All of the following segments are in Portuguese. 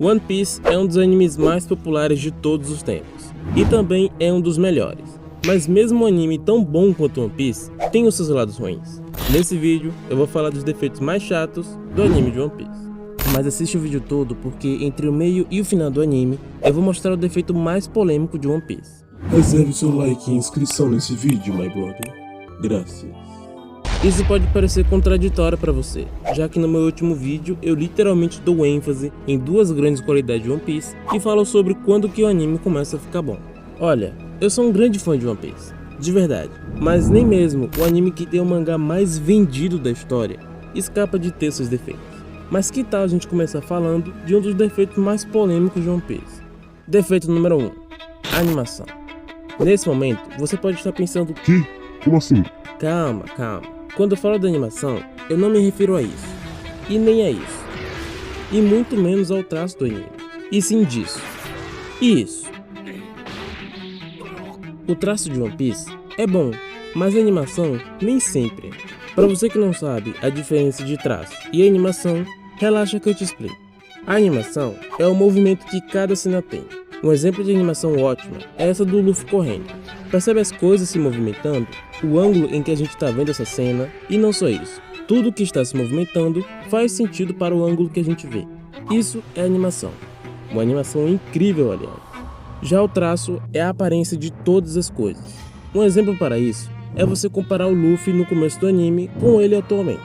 One Piece é um dos animes mais populares de todos os tempos, e também é um dos melhores. Mas mesmo um anime tão bom quanto One Piece, tem os seus lados ruins. Nesse vídeo, eu vou falar dos defeitos mais chatos do anime de One Piece. Mas assiste o vídeo todo porque entre o meio e o final do anime, eu vou mostrar o defeito mais polêmico de One Piece. Reserve seu like e inscrição nesse vídeo, my brother. Graças. Isso pode parecer contraditório para você, já que no meu último vídeo eu literalmente dou ênfase em duas grandes qualidades de One Piece e falo sobre quando que o anime começa a ficar bom. Olha, eu sou um grande fã de One Piece, de verdade, mas nem mesmo o anime que tem o mangá mais vendido da história escapa de ter seus defeitos. Mas que tal a gente começar falando de um dos defeitos mais polêmicos de One Piece? Defeito número 1. Animação. Nesse momento, você pode estar pensando: Que? Como assim? Calma. Quando eu falo da animação, eu não me refiro a isso, e nem a isso, e muito menos ao traço do anime, e sim disso, e isso. O traço de One Piece é bom, mas a animação nem sempre. Para você que não sabe a diferença de traço e animação, relaxa que eu te explico. A animação é o movimento que cada cena tem. Um exemplo de animação ótima é essa do Luffy correndo. Percebe as coisas se movimentando, o ângulo em que a gente está vendo essa cena, e não só isso. Tudo que está se movimentando faz sentido para o ângulo que a gente vê. Isso é animação. Uma animação incrível, aliás. Já o traço é a aparência de todas as coisas. Um exemplo para isso é você comparar o Luffy no começo do anime com ele atualmente.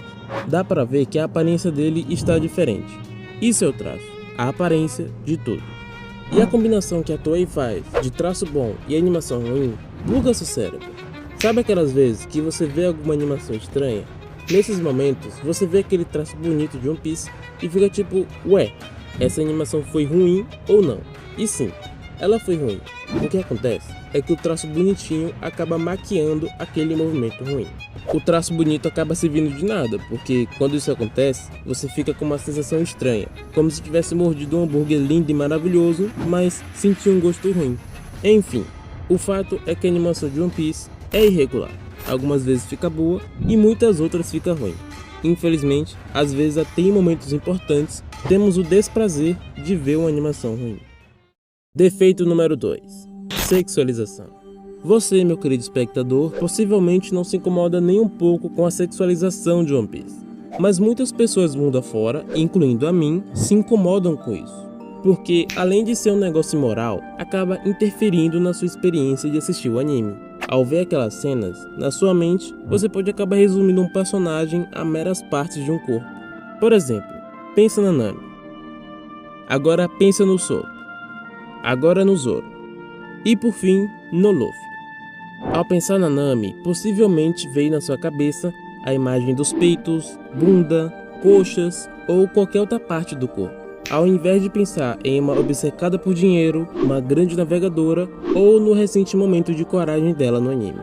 Dá para ver que a aparência dele está diferente. Isso é o traço, a aparência de tudo. E a combinação que a Toei faz de traço bom e animação ruim buga seu cérebro. Sabe aquelas vezes que você vê alguma animação estranha? Nesses momentos, você vê aquele traço bonito de One Piece e fica tipo, ué, essa animação foi ruim ou não? E sim, ela foi ruim. O que acontece é que o traço bonitinho acaba maquiando aquele movimento ruim. O traço bonito acaba servindo de nada, porque quando isso acontece, você fica com uma sensação estranha, como se tivesse mordido um hambúrguer lindo e maravilhoso, mas sentiu um gosto ruim. Enfim, o fato é que a animação de One Piece é irregular. Algumas vezes fica boa e muitas outras fica ruim. Infelizmente, às vezes até em momentos importantes, temos o desprazer de ver uma animação ruim. Defeito número 2. Sexualização. Você, meu querido espectador, possivelmente não se incomoda nem um pouco com a sexualização de One Piece. Mas muitas pessoas mundo afora, incluindo a mim, se incomodam com isso. Porque, além de ser um negócio imoral, acaba interferindo na sua experiência de assistir o anime. Ao ver aquelas cenas, na sua mente, você pode acabar resumindo um personagem a meras partes de um corpo. Por exemplo, pensa na Nami. Agora pensa no Sop. Agora no Zoro. E por fim, no Luffy. Ao pensar na Nami, possivelmente veio na sua cabeça a imagem dos peitos, bunda, coxas ou qualquer outra parte do corpo. Ao invés de pensar em uma obcecada por dinheiro, uma grande navegadora ou no recente momento de coragem dela no anime.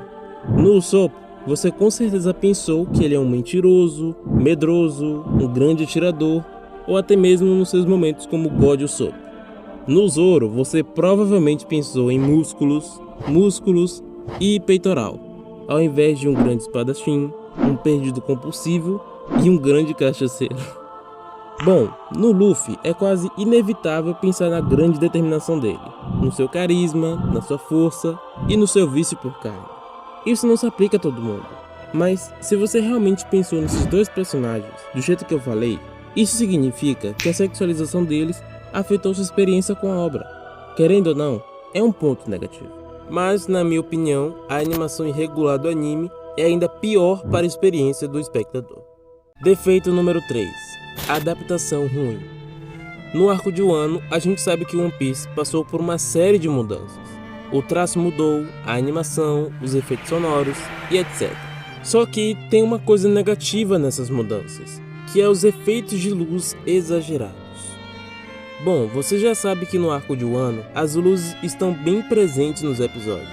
No Usopp, você com certeza pensou que ele é um mentiroso, medroso, um grande atirador ou até mesmo nos seus momentos como God Usopp. No Zoro, você provavelmente pensou em músculos e peitoral, ao invés de um grande espadachim, um perdido compulsivo e um grande cachaceiro. Bom, no Luffy é quase inevitável pensar na grande determinação dele, no seu carisma, na sua força e no seu vício por carne. Isso não se aplica a todo mundo, mas se você realmente pensou nesses dois personagens do jeito que eu falei, isso significa que a sexualização deles afetou sua experiência com a obra. Querendo ou não, é um ponto negativo. Mas, na minha opinião, a animação irregular do anime é ainda pior para a experiência do espectador. Defeito número 3. Adaptação ruim. No arco de Wano, a gente sabe que One Piece passou por uma série de mudanças. O traço mudou, a animação, os efeitos sonoros e etc. Só que tem uma coisa negativa nessas mudanças, que é os efeitos de luz exagerados. Bom, você já sabe que no arco de Wano, as luzes estão bem presentes nos episódios.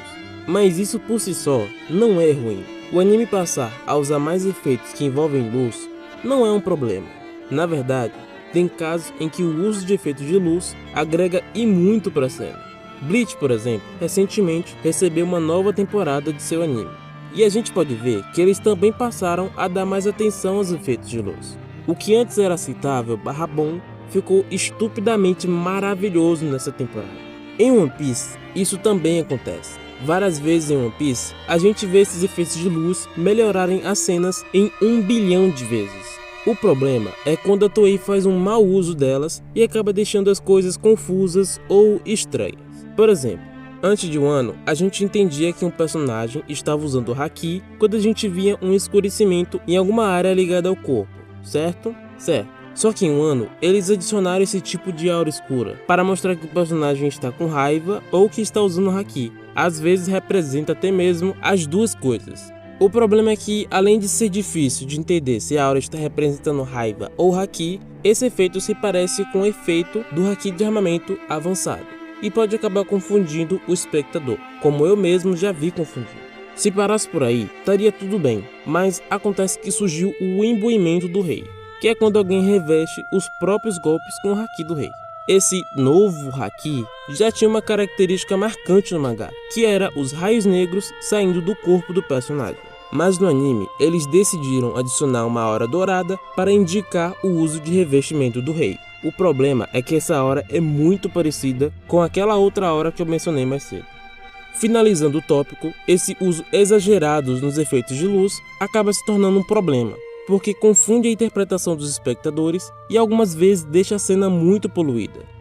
Mas isso por si só não é ruim. O anime passar a usar mais efeitos que envolvem luz não é um problema. Na verdade, tem casos em que o uso de efeitos de luz agrega e muito para a cena. Bleach, por exemplo, recentemente recebeu uma nova temporada de seu anime. E a gente pode ver que eles também passaram a dar mais atenção aos efeitos de luz. O que antes era aceitável / bom, ficou estupidamente maravilhoso nessa temporada. Em One Piece, isso também acontece. Várias vezes em One Piece, a gente vê esses efeitos de luz melhorarem as cenas em 1 bilhão de vezes. O problema é quando a Toei faz um mau uso delas e acaba deixando as coisas confusas ou estranhas. Por exemplo, antes de Wano, a gente entendia que um personagem estava usando o Haki quando a gente via um escurecimento em alguma área ligada ao corpo, certo? Certo. Só que em Wano, eles adicionaram esse tipo de aura escura para mostrar que o personagem está com raiva ou que está usando o Haki. Às vezes representa até mesmo as duas coisas. O problema é que, além de ser difícil de entender se a aura está representando raiva ou Haki, esse efeito se parece com o efeito do Haki de armamento avançado e pode acabar confundindo o espectador, como eu mesmo já vi confundir. Se parasse por aí, estaria tudo bem, mas acontece que surgiu o imbuimento do rei, que é quando alguém reveste os próprios golpes com o Haki do rei. Esse novo Haki já tinha uma característica marcante no mangá, que era os raios negros saindo do corpo do personagem. Mas no anime, eles decidiram adicionar uma aura dourada para indicar o uso de revestimento do rei. O problema é que essa aura é muito parecida com aquela outra aura que eu mencionei mais cedo. Finalizando o tópico, esse uso exagerado nos efeitos de luz acaba se tornando um problema, porque confunde a interpretação dos espectadores e algumas vezes deixa a cena muito poluída.